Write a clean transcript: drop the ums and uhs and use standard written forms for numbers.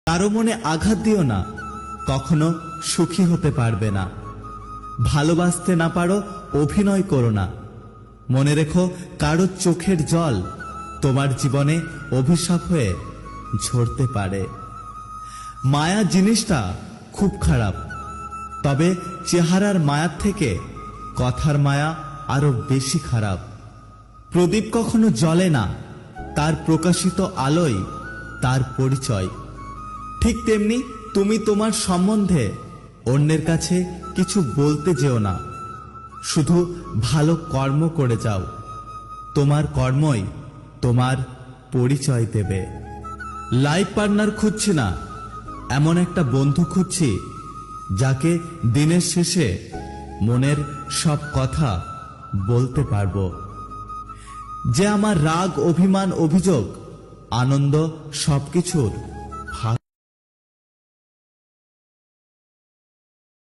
কারো মনে আঘাত দিও না, কখনো সুখী হতে পারবে না। ভালোবাসতে না পারো, অভিনয় করো না। মনে রেখো, কারো চোখের জল তোমার জীবনে অভিশাপ হয়ে ঝরতে পারে। মায়া জিনিসটা খুব খারাপ, তবে চেহারার মায়ার থেকে কথার মায়া আরো বেশি খারাপ। প্রদীপ কখনো জ্বলে না, তার প্রকাশিত আলোয় তার পরিচয়। ঠিক তেমনি তুমি তোমার সম্বন্ধে অন্যের কাছে কিছু বলতে যেও না, শুধু ভালো কর্ম করে যাও। তোমার কর্মই তোমার পরিচয় দেবে। লাইফ পার্টনার খুঁজছি না, এমন একটা বন্ধু খুঁজছি যাকে দিনের শেষে মনের সব কথা বলতে পারবো, যে আমার রাগ, অভিমান, অভিযোগ, আনন্দ সবকিছুর